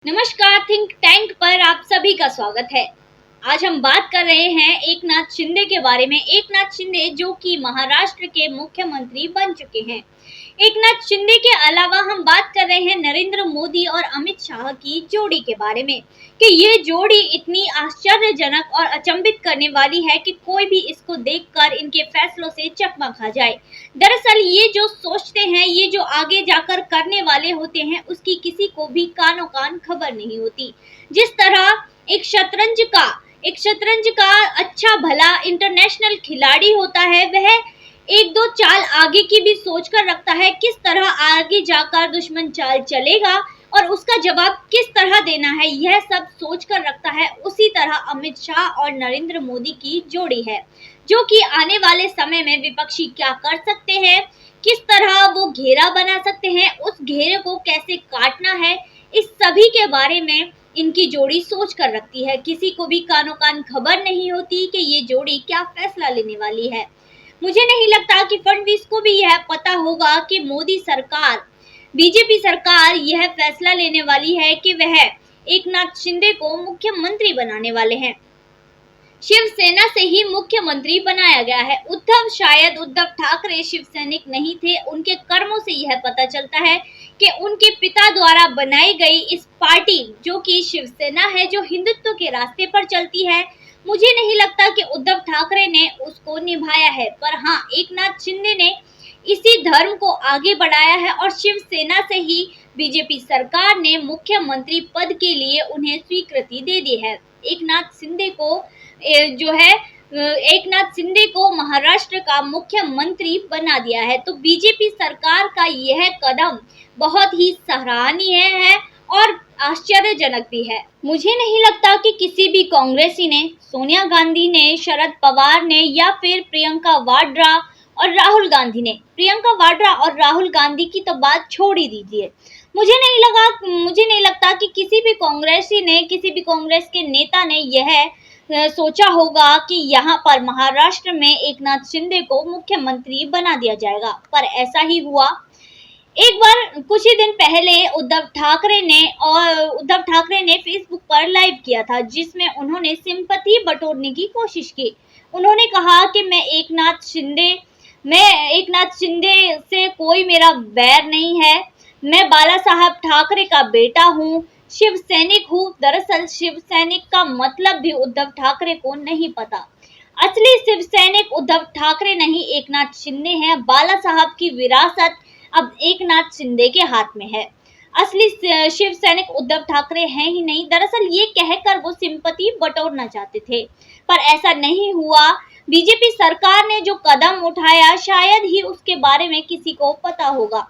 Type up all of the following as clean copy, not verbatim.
नमस्कार, think tank पर आप सभी का स्वागत है। आज हम बात कर रहे हैं एकनाथ शिंदे के बारे में। एकनाथ शिंदे जो कि महाराष्ट्र के मुख्यमंत्री बन चुके हैं। एकनाथ शिंदे के अलावा हम बात कर रहे हैं नरेंद्र मोदी और अमित शाह की जोड़ी के बारे में कि ये जोड़ी इतनी आश्चर्यजनक और अचंभित करने वाली है कि कोई भी इसको देखकर इनके फैसलों से चकमा खा जाए। दरअसल ये जो सोचते हैं, ये जो आगे जाकर करने वाले होते हैं, उसकी किसी को भी कानो कान खबर नहीं होती। जिस तरह एक शतरंज का अच्छा भला इंटरनेशनल खिलाड़ी होता है, वह एक दो चाल आगे की भी सोच कर रखता है, किस तरह आगे जाकर दुश्मन चाल चलेगा और उसका जवाब किस तरह देना है, यह सब सोच कर रखता है। उसी तरह अमित शाह और नरेंद्र मोदी की जोड़ी है, जो कि आने वाले समय में विपक्षी क्या कर सकते हैं, किस तरह वो घेरा बना सकते हैं, उस घेरे को कैसे काटना है, इस सभी के बारे में इनकी जोड़ी सोच कर रखती है। किसी को भी कानो कान खबर नहीं होती कि ये जोड़ी क्या फैसला लेने वाली है। मुझे नहीं लगता कि फडणवीस को भी यह पता होगा कि मोदी सरकार, बीजेपी सरकार यह फैसला लेने वाली है कि वह एकनाथ शिंदे को मुख्यमंत्री बनाने वाले हैं। शिवसेना से ही मुख्यमंत्री बनाया गया है। शायद उद्धव ठाकरे शिवसैनिक नहीं थे। उनके कर्मों से यह पता चलता है कि उनके पिता द्वारा बनाई गई इस पार्टी जो कि शिवसेना है, जो हिंदुत्व के रास्ते पर चलती है, मुझे नहीं लगता कि उद्धव ठाकरे ने उसको निभाया है। पर हाँ, एकनाथ शिंदे ने इसी धर्म को आगे बढ़ाया है और शिवसेना से ही बीजेपी सरकार ने मुख्यमंत्री पद के लिए उन्हें स्वीकृति दे दी है। एकनाथ शिंदे को महाराष्ट्र का मुख्यमंत्री बना दिया है। तो बीजेपी सरकार का यह कदम बहुत ही सराहनीय है और आश्चर्यजनक भी है। मुझे नहीं लगता कि किसी भी कांग्रेसी ने, सोनिया गांधी ने, शरद पवार ने या फिर प्रियंका वाड्रा और राहुल गांधी की तो बात छोड़ ही दीजिए। मुझे नहीं लगता कि किसी भी कांग्रेसी ने, किसी भी कांग्रेस के नेता ने यह सोचा होगा कि यहाँ पर महाराष्ट्र में एकनाथ शिंदे को मुख्यमंत्री बना दिया जाएगा, पर ऐसा ही हुआ। एक बार कुछ ही दिन पहले उद्धव ठाकरे ने फेसबुक पर लाइव किया था, जिसमें उन्होंने सिंपैथी बटोरने की कोशिश की। उन्होंने कहा कि मैं एकनाथ शिंदे से कोई मेरा बैर नहीं है, मैं बाला साहब ठाकरे का बेटा हूँ, शिव सैनिक हूँ। दरअसल शिव सैनिक का मतलब भी उद्धव ठाकरे को नहीं पता। असली शिव सैनिक उद्धव ठाकरे नहीं, एकनाथ शिंदे हैं। बाला साहब की विरासत अब एकनाथ शिंदे के हाथ में है। असली शिव सैनिक उद्धव ठाकरे हैं ही नहीं। दरअसल ये कहकर वो सिंपैथी बटोरना चाहते थे, पर ऐसा नहीं हुआ। बीजेपी सरकार ने जो कदम उठाया, शायद ही उसके बारे में किसी को पता होगा।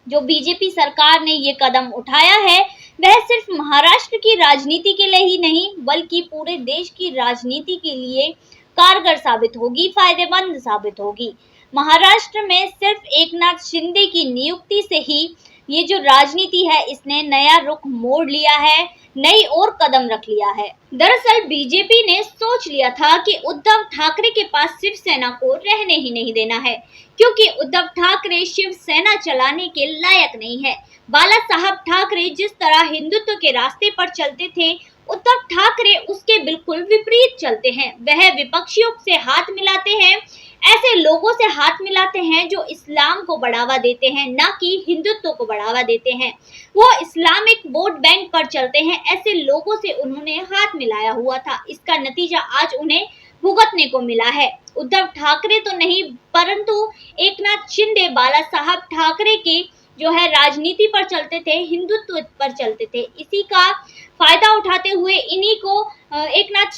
जो बीजेपी सरकार ने ये कदम उठाया है, वह सिर्फ महाराष्ट्र की राजनीति के लिए ही नहीं, बल्कि पूरे देश की राजनीति के लिए कारगर साबित होगी, फायदेमंद साबित होगी। महाराष्ट्र में सिर्फ एकनाथ शिंदे की नियुक्ति से ही ये जो राजनीति है, इसने नया रुख मोड़ लिया है, नई ओर कदम रख लिया है। दरअसल बीजेपी ने सोच लिया था कि उद्धव ठाकरे के पास शिवसेना को रहने ही नहीं देना है, क्योंकि उद्धव ठाकरे शिवसेना चलाने के लायक नहीं है। बाला साहब ठाकरे जिस तरह हिंदुत्व के रास्ते पर चलते थे, उद्धव ठाकरे उसके बिल्कुल विपरीत चलते हैं। वह विपक्षियों से हाथ मिलाते हैं, ऐसे लोगों से हाथ मिलाते हैं जो इस्लाम को बढ़ावा देते हैं, ना कि हिंदुत्व को बढ़ावा देते हैं। वो इस्लामिक वोट बैंक पर चलते हैं, ऐसे लोगों से उन्होंने हाथ मिलाया हुआ था। इसका नतीजा आज उन्हें भुगतने को मिला है। उद्धव ठाकरे तो नहीं, परंतु एकनाथ शिंदे बाला साहब ठाकरे के जो है राजनीति पर चलते थे, हिंदुत्व पर चलते थे। इसी का फायदा उठाते हुए एकनाथ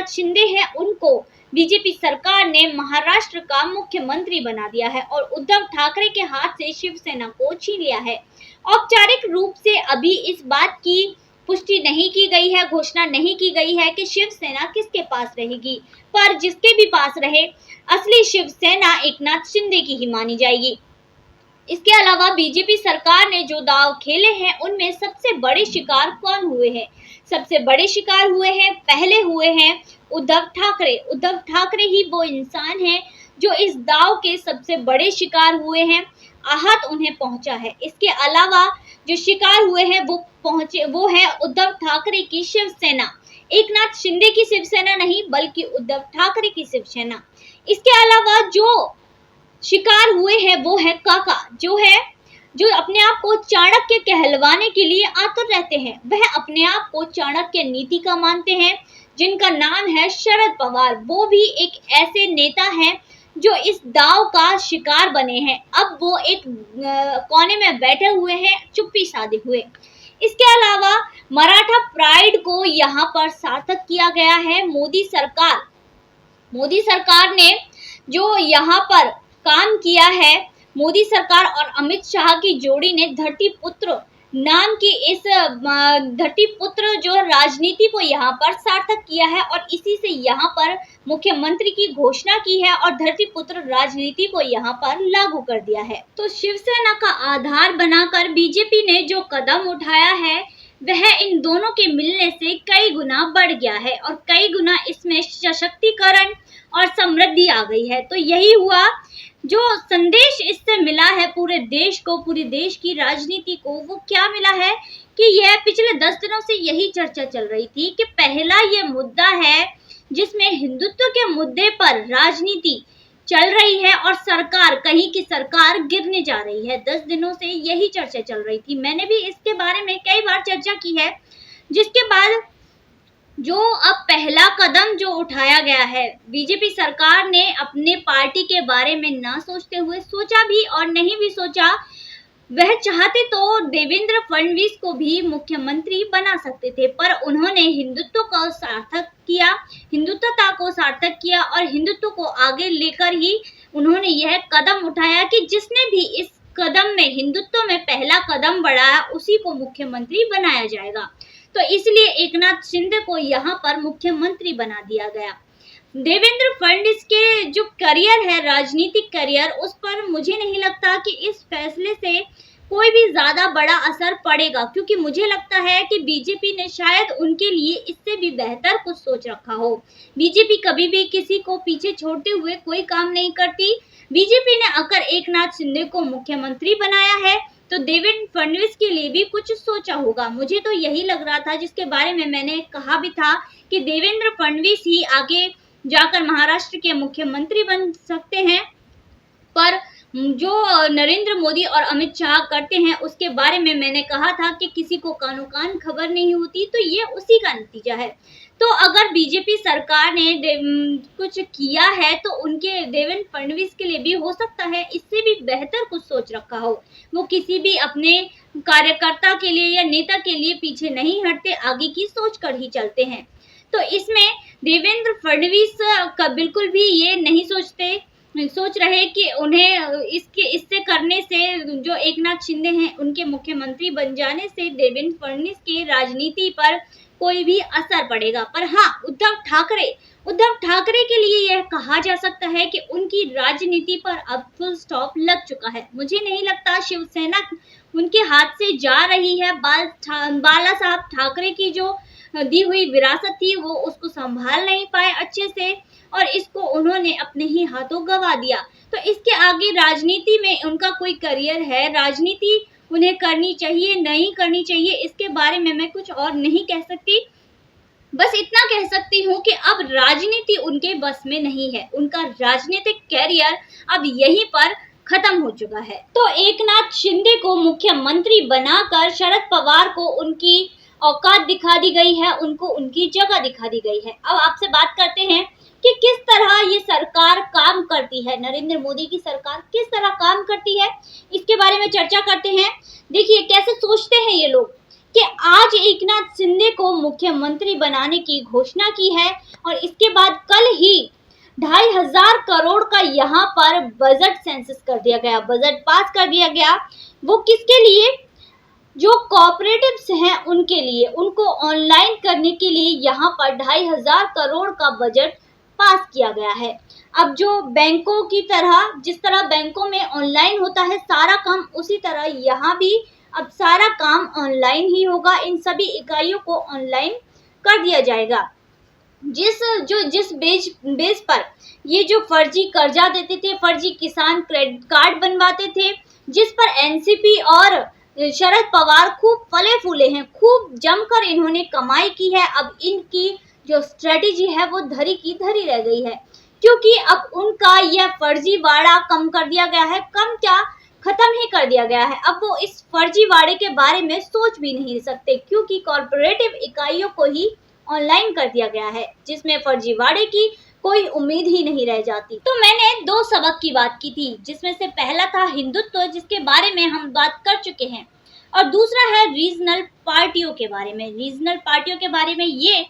शिंदे है, उनको बीजेपी सरकार ने महाराष्ट्र का मुख्यमंत्री बना दिया है और उद्धव ठाकरे के हाथ से शिवसेना को छीन लिया है। औपचारिक रूप से अभी इस बात की पुष्टि नहीं की गई है, घोषणा नहीं की गई है कि शिवसेना किसके पास रहेगी, पर जिसके भी पास रहे, असली शिवसेना एकनाथ शिंदे की ही मानी जाएगी। इसके अलावा बीजेपी सरकार ने जो दांव खेले हैं, उनमें सबसे बड़े शिकार कौन हुए हैं? सबसे बड़े शिकार पहले हुए हैं उद्धव ठाकरे। उद्धव ठाकरे ही वो इंसान हैं जो इस दांव के सबसे बड़े शिकार हुए हैं। आहत उन्हें पहुंचा है। इसके अलावा जो शिकार हुए हैं वो है उद्धव ठाकरे की शिवसेना। एकनाथ शिंदे की शिवसेना नहीं, बल्कि उद्धव ठाकरे की शिवसेना। इसके अलावा जो शिकार हुए हैं वो है काका, जो अपने आप को चाणक्य कहलवाने के लिए आतुर रहते हैं। वह अपने आप को चाणक्य नीति का मानते हैं, जिनका नाम है शरद पवार। वो भी एक ऐसे नेता हैं जो इस दाव का शिकार बने हैं। अब वो एक कोने में बैठे हुए हैं, चुप्पी साधे हुए। इसके अलावा मराठा प्राइड को यहाँ पर सार्थक किया गया है। मोदी सरकार ने जो यहाँ पर काम किया है, मोदी सरकार और अमित शाह की जोड़ी ने धरती पुत्र नाम की इस धरती पुत्र जो राजनीति को यहाँ पर सार्थक किया है और इसी से यहाँ पर मुख्यमंत्री की घोषणा की है और धरती पुत्र राजनीति को यहाँ पर लागू कर दिया है। तो शिवसेना का आधार बनाकर बीजेपी ने जो कदम उठाया है वह इन दोनों के मिलने से कई गुना बढ़ गया है और कई गुना इसमें सशक्तिकरण और समृद्धि आ गई है। तो यही हुआ, जो संदेश इससे मिला है पूरे देश को, पूरे देश की राजनीति को, वो क्या मिला है कि यह पिछले 10 दिनों से यही चर्चा चल रही थी कि पहला ये मुद्दा है जिसमें हिंदुत्व के मुद्दे पर राजनीति चल रही है और सरकार, कहीं की सरकार गिरने जा रही है। 10 दिनों से यही चर्चा चल रही थी। मैंने भी इसके बारे में कई बार चर्चा की है, जिसके बाद जो अब पहला कदम जो उठाया गया है, बीजेपी सरकार ने अपने पार्टी के बारे में ना सोचते हुए, सोचा भी और नहीं भी सोचा, वह चाहते तो देवेंद्र फडणवीस को भी मुख्यमंत्री बना सकते थे, पर उन्होंने हिंदुत्वता को सार्थक किया और हिंदुत्व को आगे लेकर ही उन्होंने यह कदम उठाया कि जिसने भी इस कदम में, हिंदुत्व में पहला कदम बढ़ाया, उसी को मुख्यमंत्री बनाया जाएगा। तो इसलिए एकनाथ शिंदे को यहाँ पर मुख्यमंत्री बना दिया गया। देवेंद्र फडणवीस के जो करियर है, राजनीतिक करियर, उस पर मुझे नहीं लगता कि इस फैसले से कोई भी ज्यादा बड़ा असर पड़ेगा, क्योंकि मुझे लगता है कि बीजेपी ने शायद उनके लिए इससे भी बेहतर कुछ सोच रखा हो। बीजेपी कभी भी किसी को पीछे छोड़ते हुए कोई काम नहीं करती। बीजेपी ने अगर एकनाथ शिंदे को मुख्यमंत्री बनाया है तो देवेंद्र फडणवीस के लिए भी कुछ सोचा होगा। मुझे तो यही लग रहा था, जिसके बारे में मैंने कहा भी था कि देवेंद्र फडणवीस ही आगे जाकर महाराष्ट्र के मुख्यमंत्री बन सकते हैं, पर जो नरेंद्र मोदी और अमित शाह करते हैं उसके बारे में मैंने कहा था कि किसी को कानो कान खबर नहीं होती, तो ये उसी का नतीजा है। तो अगर बीजेपी सरकार ने कुछ किया है तो उनके देवेंद्र फडणवीस के लिए भी हो सकता है इससे भी बेहतर कुछ सोच रखा हो। वो किसी भी अपने कार्यकर्ता के लिए या नेता के लिए पीछे नहीं हटते, आगे की सोच कर ही चलते हैं। तो इसमें देवेंद्र फडणवीस का बिल्कुल भी ये नहीं सोच रहे कि उन्हें इससे करने से, जो एकनाथ शिंदे हैं उनके मुख्यमंत्री बन जाने से देवेंद्र फडणवीस की राजनीति पर कोई भी असर पड़ेगा। पर हाँ, उद्धव ठाकरे के लिए यह कहा जा सकता है कि उनकी राजनीति पर अब फुल स्टॉप लग चुका है। मुझे नहीं लगता शिवसेना उनके हाथ से जा रही है। बाला साहब ठाकरे की जो दी हुई विरासत थी वो उसको संभाल नहीं पाए अच्छे से और इसको उन्होंने अपने ही हाथों गंवा दिया। तो इसके आगे राजनीति में उनका कोई करियर है, राजनीति उन्हें करनी चाहिए नहीं करनी चाहिए, इसके बारे में मैं कुछ और नहीं कह सकती। बस इतना कह सकती हूँ कि अब राजनीति उनके बस में नहीं है, उनका राजनीतिक कैरियर अब यहीं पर खत्म हो चुका है। तो एकनाथ शिंदे को मुख्यमंत्री बनाकर शरद पवार को उनकी औकात दिखा दी गई है, उनको उनकी जगह दिखा दी गई है। अब आपसे बात करते हैं कि किस तरह ये सरकार काम करती है, नरेंद्र मोदी की सरकार किस तरह काम करती है, इसके बारे में चर्चा करते हैं। देखिए कैसे सोचते हैं ये लोग कि आज एकनाथ शिंदे को मुख्यमंत्री बनाने की घोषणा की है और इसके बाद कल ही 2,500 करोड़ का यहाँ पर बजट सेंसस कर दिया गया, बजट पास कर दिया गया। वो किसके लिए? जो कोऑपरेटिव्स हैं उनके लिए, उनको ऑनलाइन करने के लिए यहाँ पर 2,500 करोड़ का बजट पास किया गया है। अब जो बैंकों की तरह, जिस तरह बैंकों में ऑनलाइन होता है सारा काम, उसी तरह यहाँ भी अब सारा काम ऑनलाइन ही होगा। इन सभी इकाइयों को ऑनलाइन कर दिया जाएगा। जिस बेस पर ये जो फर्जी कर्जा देते थे, फर्जी किसान क्रेडिट कार्ड बनवाते थे, जिस पर एनसीपी और शरद पवार खूब फले फूले हैं, खूब जमकर इन्होंने कमाई की है। अब इनकी जो स्ट्रेटेजी है वो धरी की धरी रह गई है, क्योंकि अब उनका यह फर्जीवाड़ा कम कर दिया गया है, कम क्या खत्म ही कर दिया गया है। अब वो इस फर्जीवाड़े के बारे में सोच भी नहीं सकते, क्योंकि कॉर्पोरेटिव इकाइयों को ही ऑनलाइन कर दिया गया है, जिसमें फर्जीवाड़े की कोई उम्मीद ही नहीं रह जाती। तो मैंने दो सबक की बात की थी, जिसमें से पहला था हिंदुत्व, जिसके बारे में हम बात कर चुके हैं, और दूसरा है रीजनल पार्टियों के बारे में। रीजनल पार्टियों के बारे में ये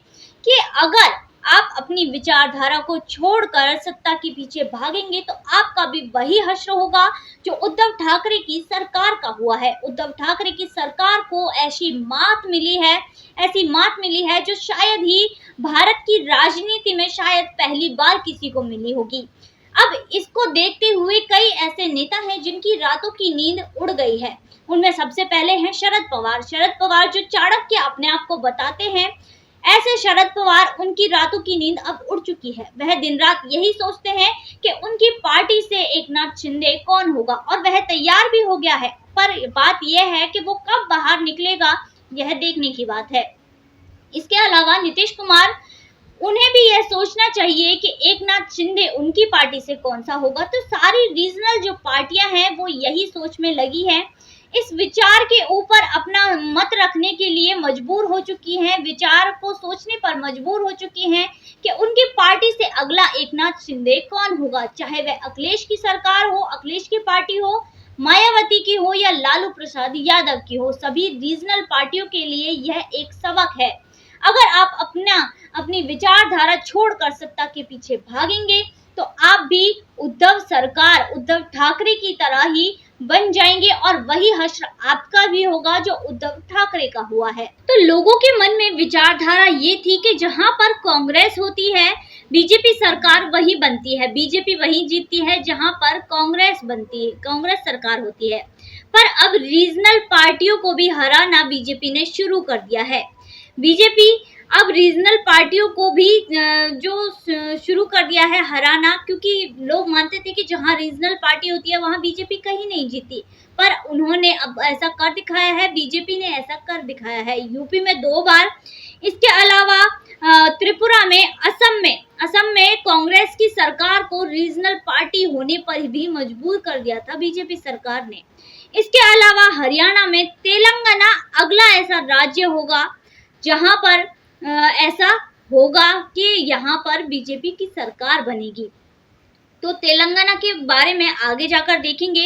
कि अगर आप अपनी विचारधारा को छोड़कर सत्ता के पीछे भागेंगे तो आपका भी वही हश्र होगा जो उद्धव ठाकरे की सरकार का हुआ है। उद्धव ठाकरे की सरकार को ऐसी मात मिली है जो शायद ही भारत की राजनीति में शायद पहली बार किसी को मिली होगी। अब इसको देखते हुए कई ऐसे नेता हैं जिनकी रातों की नींद उड़ गई है। उनमें सबसे पहले हैं शरद पवार। शरद पवार जो चाणक्य अपने आप को बताते हैं, ऐसे शरद पवार, उनकी रातों की नींद अब उड़ चुकी है। वह दिन रात यही सोचते हैं कि उनकी पार्टी से एकनाथ शिंदे कौन होगा, और वह तैयार भी हो गया है। पर बात यह है कि वो कब बाहर निकलेगा, यह देखने की बात है। इसके अलावा नीतीश कुमार, उन्हें भी यह सोचना चाहिए कि एकनाथ शिंदे उनकी पार्टी से कौन सा होगा। तो सारी रीजनल जो पार्टियां हैं वो यही सोच में लगी हैं, इस विचार के ऊपर अपना मत रखने के लिए मजबूर हो चुकी हैं, विचार को सोचने पर मजबूर हो चुकी हैं कि उनकी पार्टी से अगला एकनाथ शिंदे कौन होगा, चाहे वह अखिलेश की सरकार हो, अखिलेश की पार्टी हो, मायावती की हो या लालू प्रसाद यादव की हो। सभी रीजनल पार्टियों के लिए यह एक सबक है। अगर आप अपनी विचारधारा छोड़कर सत्ता के पीछे भागेंगे तो आप भी उद्धव ठाकरे की तरह ही बन जाएंगे, और वही हश्र आपका भी होगा जो उद्धव ठाकरे का हुआ है। तो लोगों के मन में विचारधारा ये थी कि जहां पर कांग्रेस होती है, बीजेपी सरकार वही बनती है, बीजेपी वही जीतती है जहां पर कांग्रेस बनती है, कांग्रेस सरकार होती है। पर अब रीजनल पार्टियों को भी हराना बीजेपी ने शुरू कर दिया है। बीजेपी अब रीजनल पार्टियों को भी जो शुरू कर दिया है हराना, क्योंकि लोग मानते थे कि जहां रीजनल पार्टी होती है वहां बीजेपी कहीं नहीं जीती, पर उन्होंने अब ऐसा कर दिखाया है, बीजेपी ने ऐसा कर दिखाया है। यूपी में 2 बार, इसके अलावा त्रिपुरा में, असम में कांग्रेस की सरकार को रीजनल पार्टी होने पर भी मजबूर कर दिया था बीजेपी सरकार ने। इसके अलावा हरियाणा में, तेलंगाना अगला ऐसा राज्य होगा जहां पर ऐसा होगा कि यहाँ पर बीजेपी की सरकार बनेगी। तो तेलंगाना के बारे में आगे जाकर देखेंगे।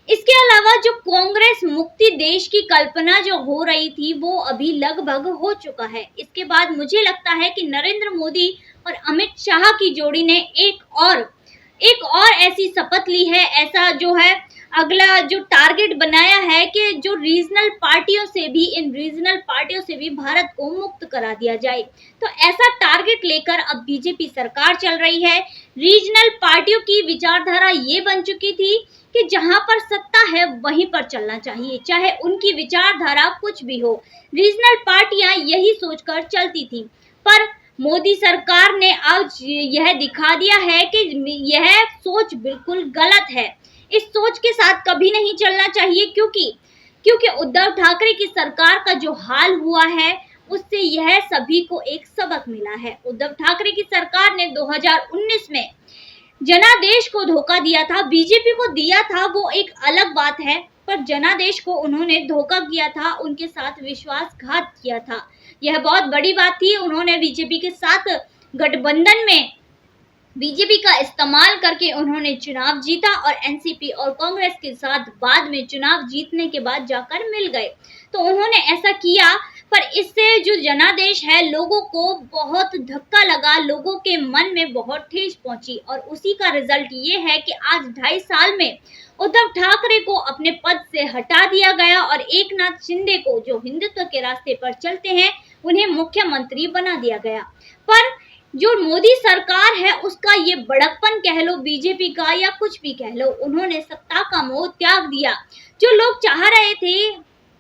इसके अलावा जो कांग्रेस मुक्ति देश की कल्पना जो हो रही थी वो अभी लगभग हो चुका है। इसके बाद मुझे लगता है कि नरेंद्र मोदी और अमित शाह की जोड़ी ने एक और ऐसी शपथ ली है, ऐसा जो है अगला जो टारगेट बनाया है कि जो रीजनल पार्टियों से भी, इन रीजनल पार्टियों से भी भारत को मुक्त करा दिया जाए। तो ऐसा टारगेट लेकर अब बीजेपी सरकार चल रही है। रीजनल पार्टियों की विचारधारा ये बन चुकी थी कि जहां पर सत्ता है वहीं पर चलना चाहिए, चाहे उनकी विचारधारा कुछ भी हो। रीजनल पार्टियां यही सोचकर चलती थी, पर मोदी सरकार ने आज यह दिखा दिया है कि यह सोच बिल्कुल गलत है। इस सोच के साथ कभी नहीं चलना चाहिए, क्योंकि उद्धव ठाकरे की सरकार का जो हाल हुआ है उससे यह सभी को एक सबक मिला है। उद्धव ठाकरे की सरकार ने 2019 में जनादेश को धोखा दिया था, बीजेपी को दिया था वो एक अलग बात है, पर जनादेश को उन्होंने धोखा किया था, उनके साथ विश्वासघात किया था, यह बहुत बड़ी बात थी। उन्होंने बीजेपी के साथ गठबंधन में बीजेपी का इस्तेमाल करके उन्होंने चुनाव जीता, और एनसीपी और कांग्रेस के साथ बाद में चुनाव जीतने के बाद जाकर मिल गए। तो उन्होंने ऐसा किया, पर इससे जो जनादेश है लोगों को बहुत धक्का लगा, लोगों के मन में बहुत ठेस पहुंची, और उसी का रिजल्ट ये है कि आज 2.5 साल में उद्धव ठाकरे को अपने पद से हटा दिया गया, और एकनाथ शिंदे को, जो हिंदुत्व के रास्ते पर चलते हैं, उन्हें मुख्यमंत्री बना दिया गया। पर जो मोदी सरकार है उसका ये बड़कपन कह लो, बीजेपी का, या कुछ भी कह लो, उन्होंने सत्ता का मोह त्याग दिया। जो लोग चाह रहे थे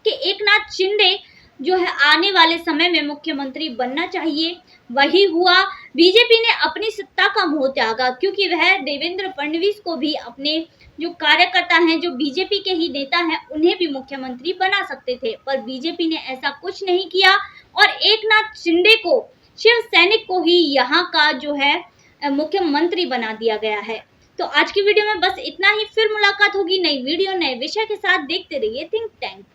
कि एकनाथ शिंदे जो है आने वाले समय में मुख्यमंत्री बनना चाहिए, वही हुआ। बीजेपी ने अपनी सत्ता का मोह त्यागा, क्योंकि वह देवेंद्र फडणवीस को भी अपने जो कार्यकर्ता हैं, जो बीजेपी के ही नेता हैं, उन्हें भी मुख्यमंत्री बना सकते थे, पर बीजेपी ने ऐसा कुछ नहीं किया और एकनाथ शिंदे को, शिव सैनिक को ही यहाँ का जो है मुख्यमंत्री बना दिया गया है। तो आज की वीडियो में बस इतना ही। फिर मुलाकात होगी नई वीडियो नए विषय के साथ। देखते रहिए थिंक टैंक।